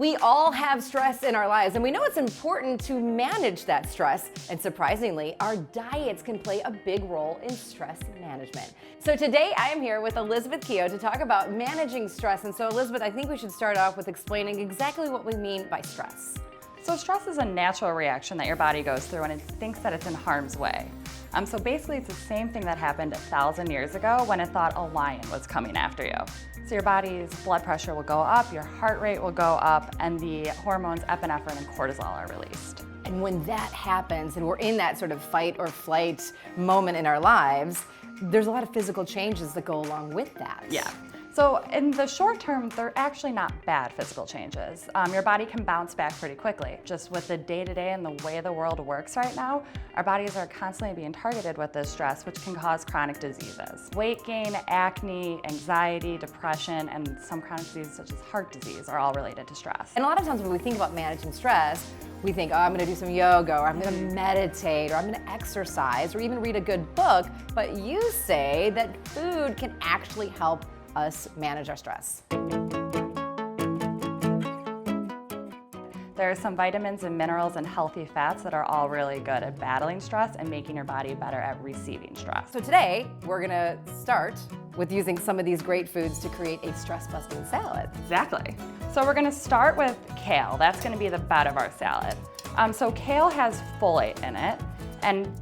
We all have stress in our lives, and we know it's important to manage that stress. And surprisingly, our diets can play a big role in stress management. So today I am here with Elizabeth Keogh to talk about managing stress. And so Elizabeth, I think we should start off with explaining exactly what we mean by stress. So stress is a natural reaction that your body goes through when it thinks that it's in harm's way. So basically it's the same thing that happened 1,000 years ago when it thought a lion was coming after you. So your body's blood pressure will go up, your heart rate will go up, and the hormones epinephrine and cortisol are released. And when that happens and we're in that sort of fight or flight moment in our lives, there's a lot of physical changes that go along with that. Yeah. So in the short term, they're actually not bad physical changes. Your body can bounce back pretty quickly. Just with the day-to-day and the way the world works right now, our bodies are constantly being targeted with this stress, which can cause chronic diseases. Weight gain, acne, anxiety, depression, and some chronic diseases such as heart disease are all related to stress. And a lot of times when we think about managing stress, we think, oh, I'm gonna do some yoga, or I'm gonna meditate, or I'm gonna exercise, or even read a good book. But you say that food can actually help us manage our stress. There are some vitamins and minerals and healthy fats that are all really good at battling stress and making your body better at receiving stress. So today, we're gonna start with using some of these great foods to create a stress-busting salad. Exactly. So we're gonna start with kale. That's gonna be the bed of our salad. So kale has folate in it, and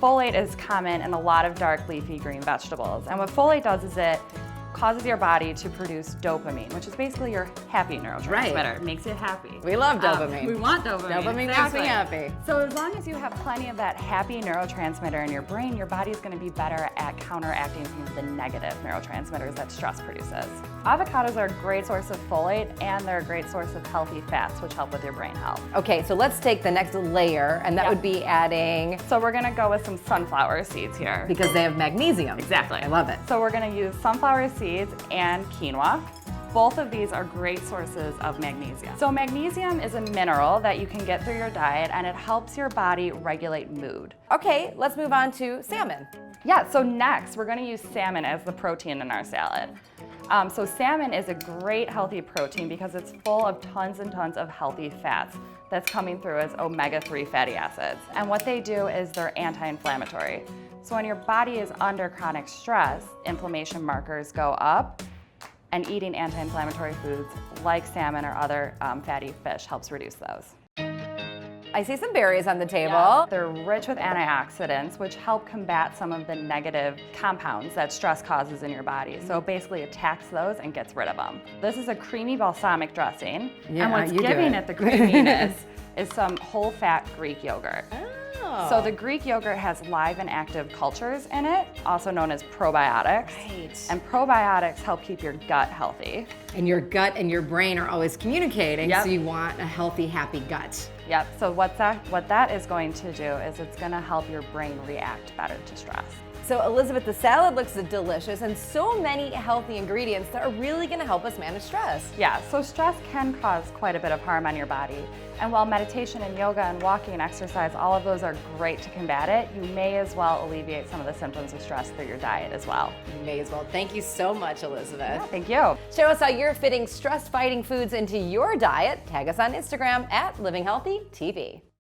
folate is common in a lot of dark leafy green vegetables. And what folate does is it causes your body to produce dopamine, which is basically your happy neurotransmitter. Right. It makes you happy. We love dopamine. We want dopamine. Dopamine Exactly. makes me happy. So as long as you have plenty of that happy neurotransmitter in your brain, your body's gonna be better at counteracting some of the negative neurotransmitters that stress produces. Avocados are a great source of folate, and they're a great source of healthy fats, which help with your brain health. Okay, so let's take the next layer, and that Yep. would be adding, So we're gonna go with some sunflower seeds here. because they have magnesium. Exactly. I love it. So we're gonna use sunflower seeds and quinoa. Both of these are great sources of magnesium. So magnesium is a mineral that you can get through your diet, and it helps your body regulate mood. Okay, let's move on to salmon. Yeah, so next we're gonna use salmon as the protein in our salad. So salmon is a great healthy protein because it's full of tons and tons of healthy fats that's coming through as omega-3 fatty acids. And what they do is they're anti-inflammatory. So when your body is under chronic stress, inflammation markers go up, and eating anti-inflammatory foods like salmon or other fatty fish helps reduce those. I see some berries on the table. Yeah. They're rich with antioxidants, which help combat some of the negative compounds that stress causes in your body. So it basically attacks those and gets rid of them. This is a creamy balsamic dressing, Yeah, and what's you do giving it. it the creaminess is some whole-fat Greek yogurt. Oh. So the Greek yogurt has live and active cultures in it, also known as probiotics. Right. And probiotics help keep your gut healthy. And your gut and your brain are always communicating, Yep. so you want a healthy, happy gut. Yep, so what that is going to do is it's gonna help your brain react better to stress. So Elizabeth, the salad looks delicious and so many healthy ingredients that are really gonna help us manage stress. Yeah, so stress can cause quite a bit of harm on your body. And while meditation and yoga and walking and exercise, all of those are great to combat it, you may as well alleviate some of the symptoms of stress through your diet as well. You may as well. Thank you so much, Elizabeth. Yeah, thank you. Show us how you're fitting stress-fighting foods into your diet. Tag us on Instagram at Living Healthy TV.